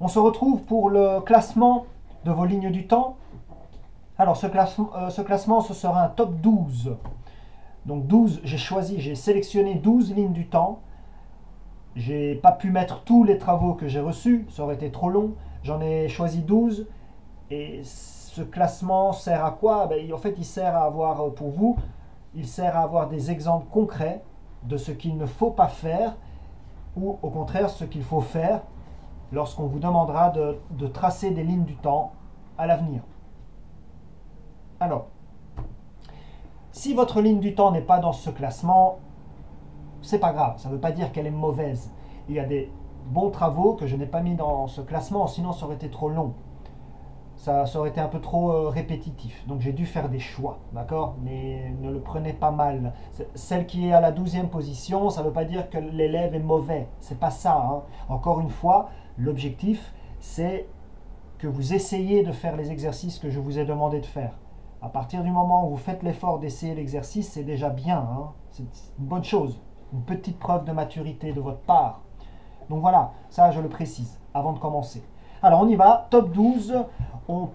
On se retrouve pour le classement de vos lignes du temps. Alors ce classement, ce sera un top 12. Donc 12, j'ai sélectionné 12 lignes du temps. J'ai pas pu mettre tous les travaux que j'ai reçus, ça aurait été trop long. J'en ai choisi 12. Et ce classement sert à quoi? En fait, il sert à avoir, pour vous, il sert à avoir des exemples concrets de ce qu'il ne faut pas faire, ou au contraire ce qu'il faut faire lorsqu'on vous demandera de tracer des lignes du temps à l'avenir. Alors, si votre ligne du temps n'est pas dans ce classement, c'est pas grave, ça ne veut pas dire qu'elle est mauvaise. Il y a des bons travaux que je n'ai pas mis dans ce classement, sinon ça aurait été trop long. Ça aurait été un peu trop répétitif. Donc j'ai dû faire des choix, d'accord? Mais ne le prenez pas mal. Celle qui est à la 12e position, ça ne veut pas dire que l'élève est mauvais. C'est pas ça, hein. Encore une fois, l'objectif, c'est que vous essayez de faire les exercices que je vous ai demandé de faire. À partir du moment où vous faites l'effort d'essayer l'exercice, c'est déjà bien, hein. C'est une bonne chose. Une petite preuve de maturité de votre part. Donc voilà, ça je le précise avant de commencer. Alors on y va, top 12, on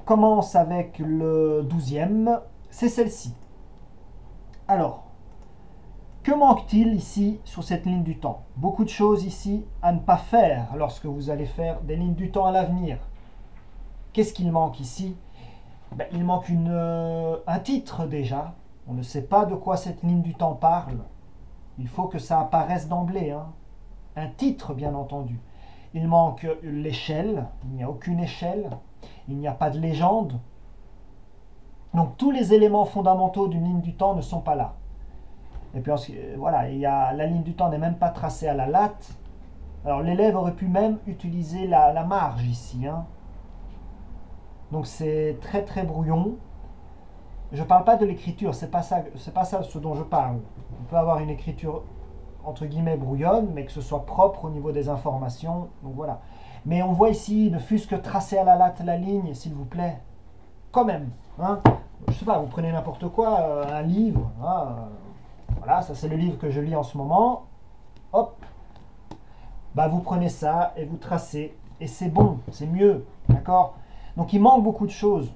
commence avec le 12e, c'est celle-ci. Alors, que manque-t-il ici sur cette ligne du temps? Beaucoup de choses ici à ne pas faire lorsque vous allez faire des lignes du temps à l'avenir. Qu'est-ce qu'il manque ici? Il manque un titre déjà. On ne sait pas de quoi cette ligne du temps parle. Il faut que ça apparaisse d'emblée, hein. Un titre bien entendu. Il manque l'échelle, il n'y a aucune échelle, il n'y a pas de légende. Donc tous les éléments fondamentaux d'une ligne du temps ne sont pas là. Et puis voilà, la ligne du temps n'est même pas tracée à la latte. Alors l'élève aurait pu même utiliser la marge ici, hein. Donc c'est très très brouillon. Je ne parle pas de l'écriture, c'est pas ça ce dont je parle. On peut avoir une écriture entre guillemets brouillonne, mais que ce soit propre au niveau des informations. Donc voilà. Mais on voit ici, ne fût-ce que tracer à la latte la ligne, s'il vous plaît. Quand même. Hein. Je sais pas, vous prenez n'importe quoi, un livre. Hein, voilà, ça c'est le livre que je lis en ce moment. Hop. Vous prenez ça et vous tracez. Et c'est bon, c'est mieux. D'accord? Donc il manque beaucoup de choses.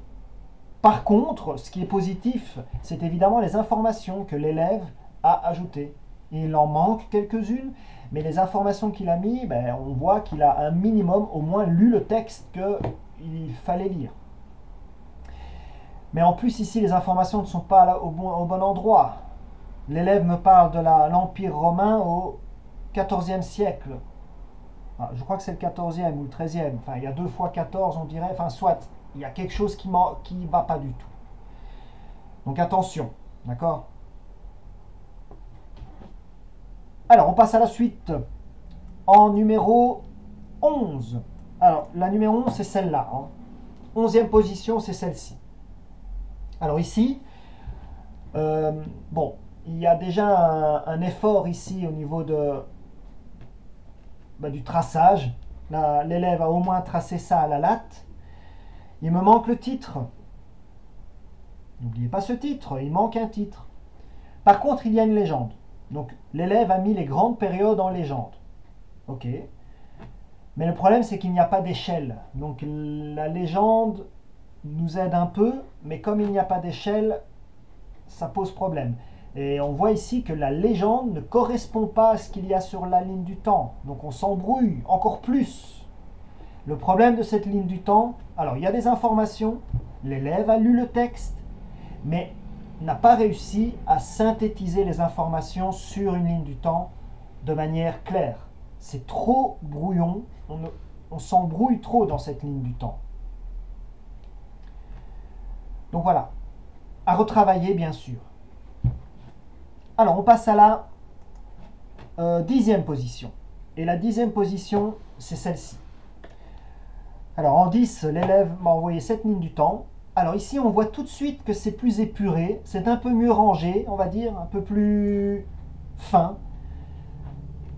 Par contre, ce qui est positif, c'est évidemment les informations que l'élève a ajoutées. Il en manque quelques-unes, mais les informations qu'il a mis, on voit qu'il a un minimum au moins lu le texte qu'il fallait lire. Mais en plus ici, les informations ne sont pas là au bon endroit. L'élève me parle de l'Empire romain au XIVe siècle. Je crois que c'est le 14e ou le 13e. Enfin, il y a 2 fois 14, on dirait. Enfin, soit, il y a quelque chose qui ne va pas du tout. Donc attention, d'accord? Alors, on passe à la suite. En numéro 11. Alors, la numéro 11, c'est celle-là. 11e position, c'est celle-ci. Alors ici, il y a déjà un effort ici au niveau du traçage. L'élève a au moins tracé ça à la latte. Il me manque le titre. N'oubliez pas ce titre, il manque un titre. Par contre, il y a une légende. Donc l'élève a mis les grandes périodes en légende. Ok. Mais le problème, c'est qu'il n'y a pas d'échelle. Donc la légende nous aide un peu, mais comme il n'y a pas d'échelle, ça pose problème. Et on voit ici que la légende ne correspond pas à ce qu'il y a sur la ligne du temps. Donc on s'embrouille encore plus. Le problème de cette ligne du temps, alors il y a des informations, l'élève a lu le texte, mais n'a pas réussi à synthétiser les informations sur une ligne du temps de manière claire. C'est trop brouillon, on s'embrouille trop dans cette ligne du temps. Donc voilà, à retravailler bien sûr. Alors on passe à la 10e position. Et la 10e position, c'est celle-ci. Alors en 10, l'élève m'a envoyé cette ligne du temps. Alors ici, on voit tout de suite que c'est plus épuré, c'est un peu mieux rangé, on va dire, un peu plus fin.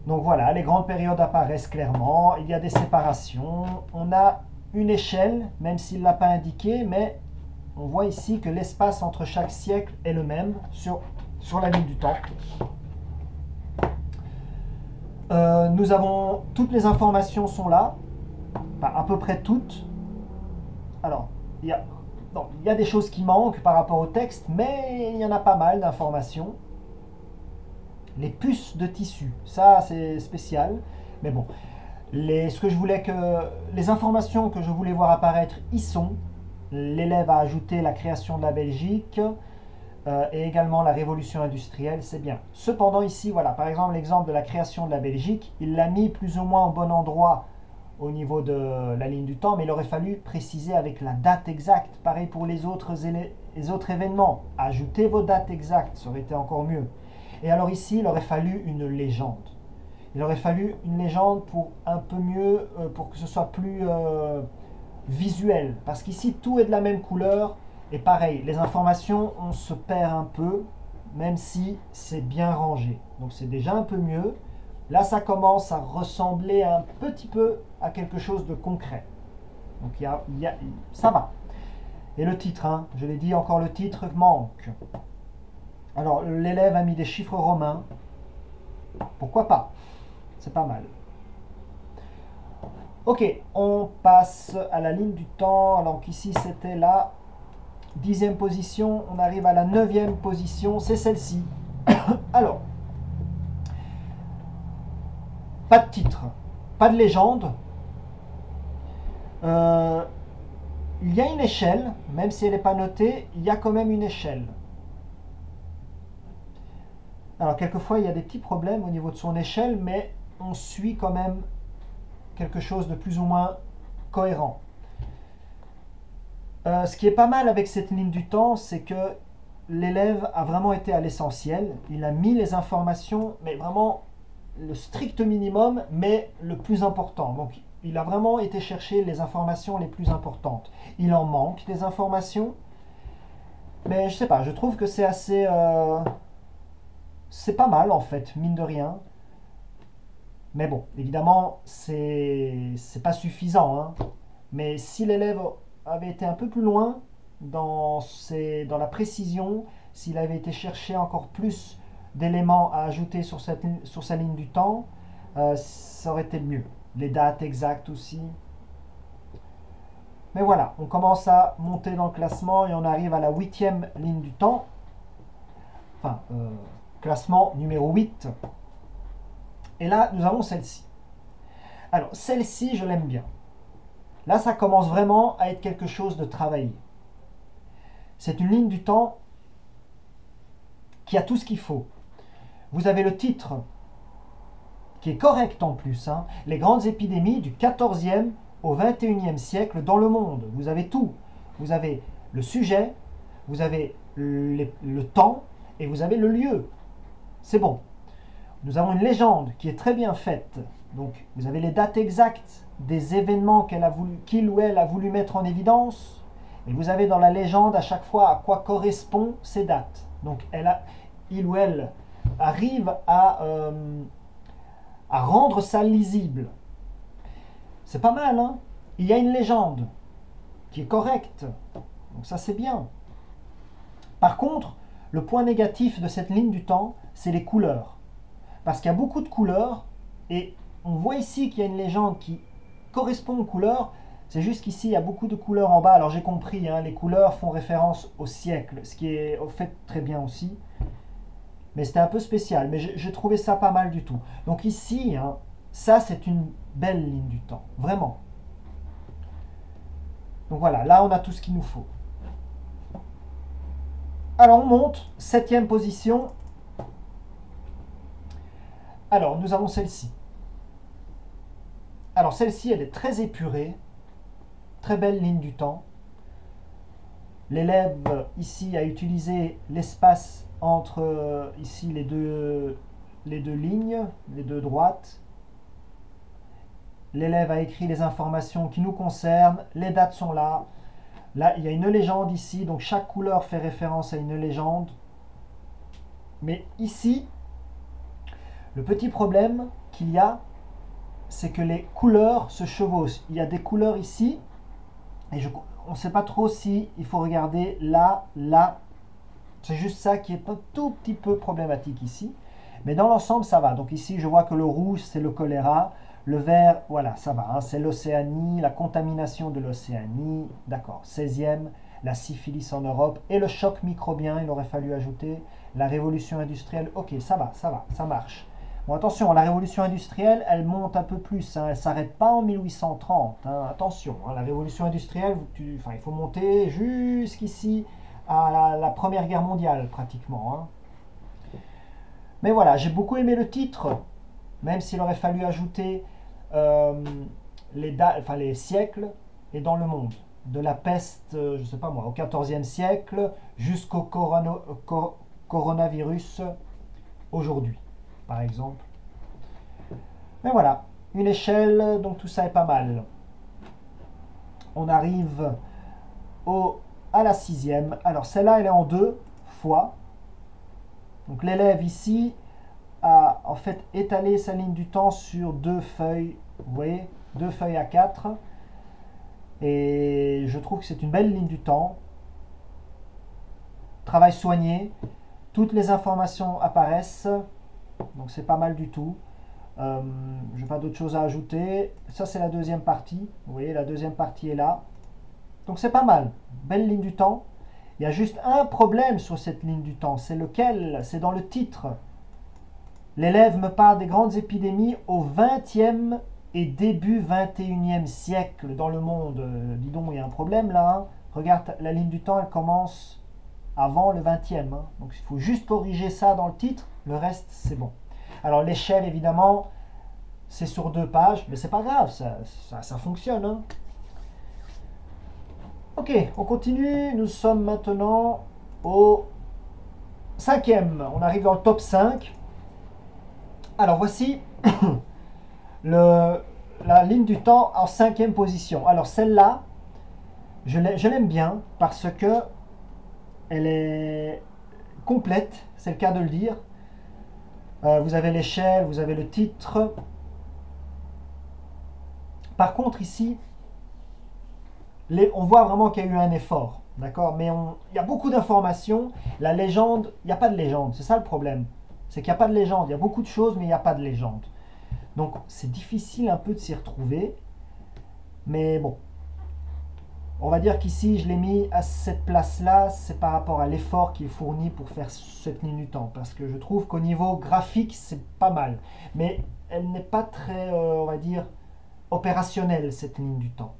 Donc voilà, les grandes périodes apparaissent clairement, il y a des séparations, on a une échelle, même s'il ne l'a pas indiqué, mais on voit ici que l'espace entre chaque siècle est le même sur la ligne du temps. Nous avons, toutes les informations sont là. enfin, à peu près toutes. Alors, il y a des choses qui manquent par rapport au texte, mais il y en a pas mal d'informations. Les puces de tissu, ça c'est spécial, mais bon. Les informations que je voulais voir apparaître y sont. L'élève a ajouté la création de la Belgique et également la révolution industrielle, c'est bien. Cependant ici, voilà, par exemple l'exemple de la création de la Belgique, il l'a mis plus ou moins au bon endroit au niveau de la ligne du temps, mais il aurait fallu préciser avec la date exacte. Pareil pour les autres événements. Ajoutez vos dates exactes, ça aurait été encore mieux. Et alors ici, il aurait fallu une légende. Il aurait fallu une légende pour un peu mieux, pour que ce soit plus visuel. Parce qu'ici, tout est de la même couleur. Et pareil, les informations, on se perd un peu, même si c'est bien rangé. Donc c'est déjà un peu mieux. Là, ça commence à ressembler un petit peu à quelque chose de concret. Donc ça va. Et le titre, hein, je l'ai dit, encore le titre manque. Alors, l'élève a mis des chiffres romains. Pourquoi pas? C'est pas mal. Ok, on passe à la ligne du temps. Alors qu'ici, c'était la 10e position. On arrive à la 9e position. C'est celle-ci. Alors, pas de titre, pas de légende. Il y a une échelle, même si elle n'est pas notée, il y a quand même une échelle. Alors, quelquefois, il y a des petits problèmes au niveau de son échelle, mais on suit quand même quelque chose de plus ou moins cohérent. Ce qui est pas mal avec cette ligne du temps, c'est que l'élève a vraiment été à l'essentiel. Il a mis les informations, mais vraiment le strict minimum, mais le plus important. Donc, il a vraiment été chercher les informations les plus importantes. Il en manque des informations, mais je sais pas, je trouve que c'est assez... c'est pas mal en fait, mine de rien. Mais bon, évidemment, c'est pas suffisant. Hein. Mais si l'élève avait été un peu plus loin dans la précision, s'il avait été chercher encore plus d'éléments à ajouter sur sa ligne du temps, ça aurait été mieux. Les dates exactes aussi. Mais voilà, on commence à monter dans le classement et on arrive à la 8e ligne du temps. Enfin, classement numéro 8. Et là, nous avons celle-ci. Alors, celle-ci, je l'aime bien. Là, ça commence vraiment à être quelque chose de travaillé. C'est une ligne du temps qui a tout ce qu'il faut. Vous avez le titre, qui est correct en plus. Hein. Les grandes épidémies du 14e au 21e siècle dans le monde. Vous avez tout. Vous avez le sujet, vous avez le temps et vous avez le lieu. C'est bon. Nous avons une légende qui est très bien faite. Donc, vous avez les dates exactes des événements qu'il ou elle a voulu mettre en évidence. Et vous avez dans la légende à chaque fois à quoi correspondent ces dates. Donc, il ou elle arrive à rendre ça lisible. C'est pas mal, hein? Il y a une légende qui est correcte. Donc ça, c'est bien. Par contre, le point négatif de cette ligne du temps, c'est les couleurs. Parce qu'il y a beaucoup de couleurs, et on voit ici qu'il y a une légende qui correspond aux couleurs. C'est juste qu'ici, il y a beaucoup de couleurs en bas. Alors j'ai compris, hein, les couleurs font référence au siècle, ce qui est au fait très bien aussi. Mais c'était un peu spécial, mais j'ai trouvé ça pas mal du tout. Donc ici, hein, ça c'est une belle ligne du temps, vraiment. Donc voilà, là on a tout ce qu'il nous faut. Alors on monte, 7e position. Alors nous avons celle-ci. Alors celle-ci, elle est très épurée, très belle ligne du temps. L'élève ici a utilisé l'espace entre ici les deux lignes, les deux droites. L'élève a écrit les informations qui nous concernent, les dates sont là. Là, il y a une légende ici, donc chaque couleur fait référence à une légende. Mais ici, le petit problème qu'il y a, c'est que les couleurs se chevauchent. Il y a des couleurs ici, et on ne sait pas trop si il faut regarder là, là. C'est juste ça qui est un tout petit peu problématique ici. Mais dans l'ensemble, ça va. Donc ici, je vois que le rouge, c'est le choléra. Le vert, voilà, ça va, hein, c'est l'Océanie, la contamination de l'Océanie, d'accord. 16e, la syphilis en Europe et le choc microbien, il aurait fallu ajouter la révolution industrielle. Ok, ça va, ça marche. Bon, attention, la révolution industrielle, elle monte un peu plus, hein, elle ne s'arrête pas en 1830. Hein, attention, hein, la révolution industrielle, il faut monter jusqu'ici à la Première Guerre mondiale, pratiquement. Hein. Mais voilà, j'ai beaucoup aimé le titre, même s'il aurait fallu ajouter les siècles et dans le monde. De la peste, je ne sais pas moi, au XIVe siècle jusqu'au coronavirus aujourd'hui, par exemple. Mais voilà, une échelle, donc tout ça est pas mal. On arrive à la 6e. Alors celle-là, elle est en 2 fois. Donc l'élève ici a en fait étalé sa ligne du temps sur 2 feuilles. Vous voyez, 2 feuilles à 4. Et je trouve que c'est une belle ligne du temps. Travail soigné. Toutes les informations apparaissent. Donc c'est pas mal du tout. Je n'ai pas d'autre chose à ajouter. Ça c'est la deuxième partie. Vous voyez, la deuxième partie est là. Donc c'est pas mal. Belle ligne du temps. Il y a juste un problème sur cette ligne du temps. C'est lequel? C'est dans le titre. L'élève me parle des grandes épidémies au 20e et début 21e siècle dans le monde. Dis donc, il y a un problème là. Hein. Regarde, la ligne du temps, elle commence avant le 20e. Hein. Donc il faut juste corriger ça dans le titre. Le reste, c'est bon. Alors l'échelle, évidemment, c'est sur 2 pages. Mais c'est pas grave, ça fonctionne. Hein. Ok, on continue. Nous sommes maintenant au 5e. On arrive dans le top 5. Alors voici la ligne du temps en 5e position. Alors celle-là, je l'aime bien parce que elle est complète, c'est le cas de le dire. Vous avez l'échelle, vous avez le titre. Par contre ici, on voit vraiment qu'il y a eu un effort, d'accord? Mais il y a beaucoup d'informations. La légende, il n'y a pas de légende, c'est ça le problème. C'est qu'il n'y a pas de légende. Il y a beaucoup de choses, mais il n'y a pas de légende. Donc c'est difficile un peu de s'y retrouver. Mais bon. On va dire qu'ici, je l'ai mis à cette place-là. C'est par rapport à l'effort qui est fourni pour faire cette ligne du temps. Parce que je trouve qu'au niveau graphique, c'est pas mal. Mais elle n'est pas très, on va dire, opérationnelle, cette ligne du temps.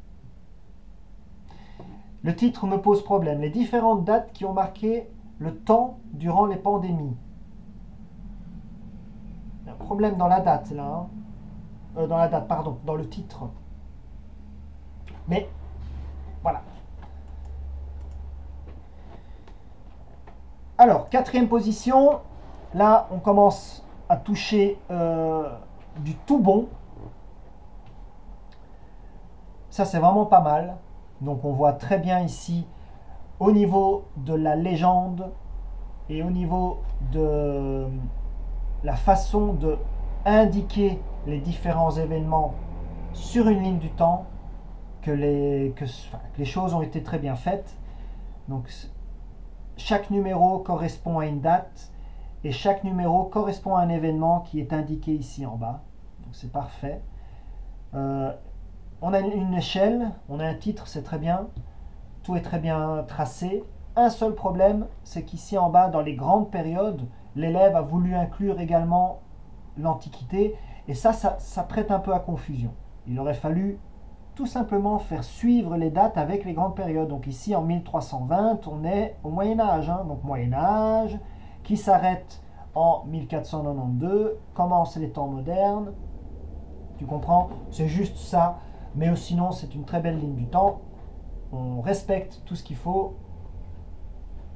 Le titre me pose problème. Les différentes dates qui ont marqué le temps durant les pandémies. Il y a un problème dans la date, là. Hein. Dans la date, pardon, dans le titre. Mais, voilà. Alors, 4e position. Là, on commence à toucher du tout bon. Ça, c'est vraiment pas mal. Donc, on voit très bien ici, au niveau de la légende et au niveau de la façon de indiquer les différents événements sur une ligne du temps, que les choses ont été très bien faites. Donc, chaque numéro correspond à une date et chaque numéro correspond à un événement qui est indiqué ici en bas. Donc, c'est parfait. On a une échelle, on a un titre, c'est très bien. Tout est très bien tracé. Un seul problème, c'est qu'ici en bas, dans les grandes périodes, l'élève a voulu inclure également l'Antiquité. Et ça prête un peu à confusion. Il aurait fallu tout simplement faire suivre les dates avec les grandes périodes. Donc ici, en 1320, on est au Moyen-Âge. Hein. Donc Moyen-Âge, qui s'arrête en 1492, commence les temps modernes. Tu comprends? C'est juste ça. Mais sinon, c'est une très belle ligne du temps. On respecte tout ce qu'il faut.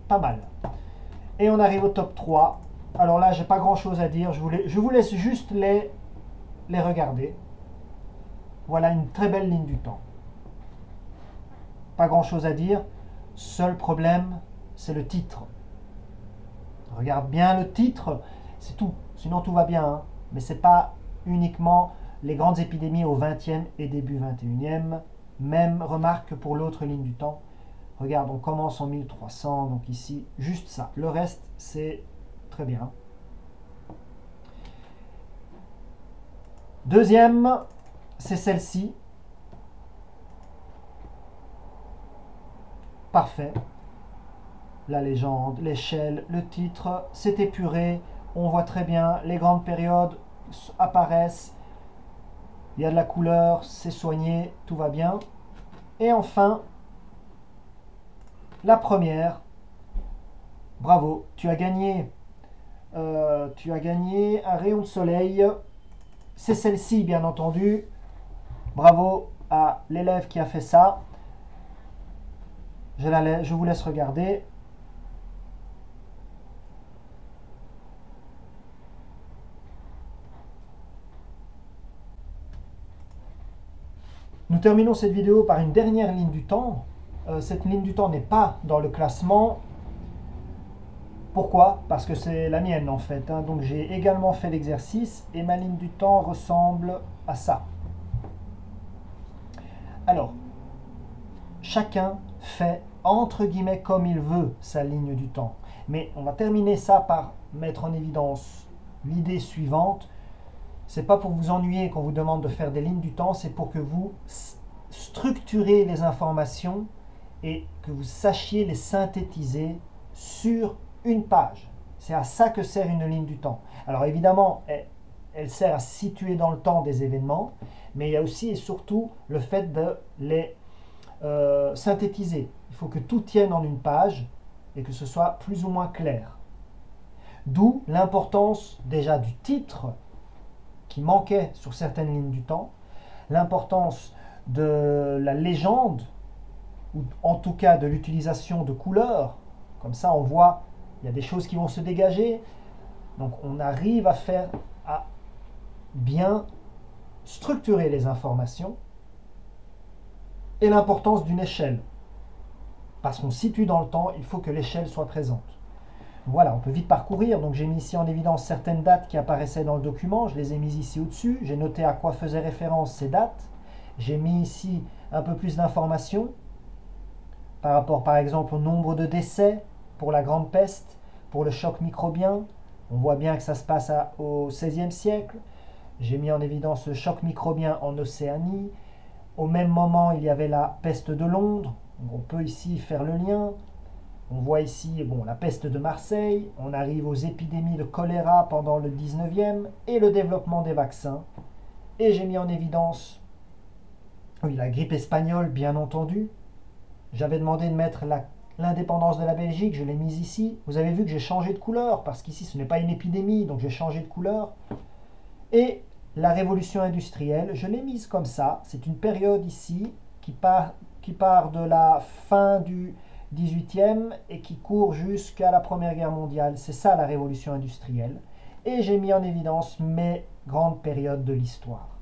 Pas mal. Et on arrive au top 3. Alors là, j'ai pas grand chose à dire. Je vous laisse juste les regarder. Voilà une très belle ligne du temps. Pas grand chose à dire. Seul problème, c'est le titre. Regarde bien le titre, c'est tout. Sinon tout va bien. Hein. Mais c'est pas uniquement les grandes épidémies au 20e et début 21e. Même remarque que pour l'autre ligne du temps. Regarde, on commence en 1300, donc ici, juste ça. Le reste, c'est très bien. Deuxième, c'est celle-ci. Parfait. La légende, l'échelle, le titre, c'est épuré. On voit très bien, les grandes périodes apparaissent. Il y a de la couleur, c'est soigné, tout va bien. Et enfin, la première. Bravo, tu as gagné un rayon de soleil. C'est celle-ci, bien entendu. Bravo à l'élève qui a fait ça. Je vous laisse regarder. Nous terminons cette vidéo par une dernière ligne du temps. Cette ligne du temps n'est pas dans le classement. Pourquoi? Parce que c'est la mienne en fait. Donc j'ai également fait l'exercice et ma ligne du temps ressemble à ça. Alors, chacun fait entre guillemets comme il veut sa ligne du temps. Mais on va terminer ça par mettre en évidence l'idée suivante. C'est pas pour vous ennuyer qu'on vous demande de faire des lignes du temps, c'est pour que vous structurez les informations et que vous sachiez les synthétiser sur une page. C'est à ça que sert une ligne du temps. Alors évidemment, elle sert à situer dans le temps des événements, mais il y a aussi et surtout le fait de les synthétiser. Il faut que tout tienne en une page et que ce soit plus ou moins clair. D'où l'importance déjà du titre qui manquait sur certaines lignes du temps, l'importance de la légende, ou en tout cas de l'utilisation de couleurs. Comme ça, on voit, il y a des choses qui vont se dégager. Donc, on arrive à bien structurer les informations. Et l'importance d'une échelle. Parce qu'on situe dans le temps, il faut que l'échelle soit présente. Voilà, on peut vite parcourir. Donc j'ai mis ici en évidence certaines dates qui apparaissaient dans le document. Je les ai mises ici au-dessus. J'ai noté à quoi faisaient référence ces dates. J'ai mis ici un peu plus d'informations par rapport par exemple au nombre de décès pour la grande peste, pour le choc microbien. On voit bien que ça se passe au XVIe siècle. J'ai mis en évidence le choc microbien en Océanie. Au même moment, il y avait la peste de Londres. On peut ici faire le lien. On voit ici la peste de Marseille, on arrive aux épidémies de choléra pendant le 19e et le développement des vaccins. Et j'ai mis en évidence la grippe espagnole, bien entendu. J'avais demandé de mettre l'indépendance de la Belgique, je l'ai mise ici. Vous avez vu que j'ai changé de couleur, parce qu'ici ce n'est pas une épidémie, donc j'ai changé de couleur. Et la révolution industrielle, je l'ai mise comme ça. C'est une période ici qui part de la fin du 18e et qui court jusqu'à la Première Guerre mondiale. C'est ça la révolution industrielle. Et j'ai mis en évidence mes grandes périodes de l'histoire.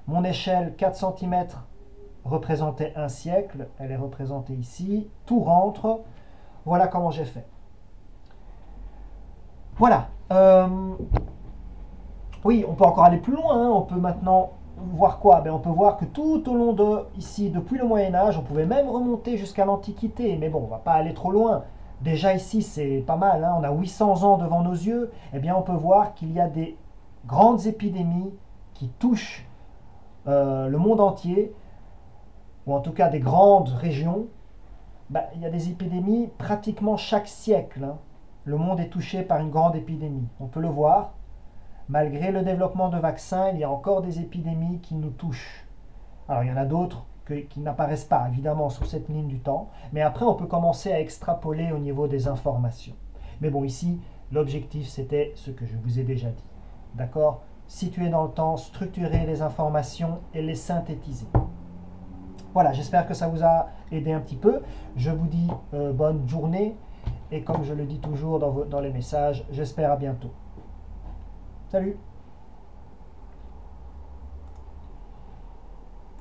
Mon échelle 4 cm représentait un siècle. Elle est représentée ici. Tout rentre. Voilà comment j'ai fait. Voilà. Oui, on peut encore aller plus loin. On peut maintenant voir quoi? On peut voir que tout au long ici, depuis le Moyen-Âge, on pouvait même remonter jusqu'à l'Antiquité. Mais bon, on ne va pas aller trop loin. Déjà ici, c'est pas mal. On a 800 ans devant nos yeux. Eh bien, on peut voir qu'il y a des grandes épidémies qui touchent le monde entier, ou en tout cas des grandes régions. Il y a des épidémies pratiquement chaque siècle. Le monde est touché par une grande épidémie. On peut le voir. Malgré le développement de vaccins, il y a encore des épidémies qui nous touchent. Alors il y en a d'autres qui n'apparaissent pas évidemment sur cette ligne du temps, mais après on peut commencer à extrapoler au niveau des informations. Mais bon, ici, l'objectif c'était ce que je vous ai déjà dit. D'accord? Situer dans le temps, structurer les informations et les synthétiser. Voilà, j'espère que ça vous a aidé un petit peu. Je vous dis bonne journée et comme je le dis toujours dans les messages, j'espère à bientôt. Salut!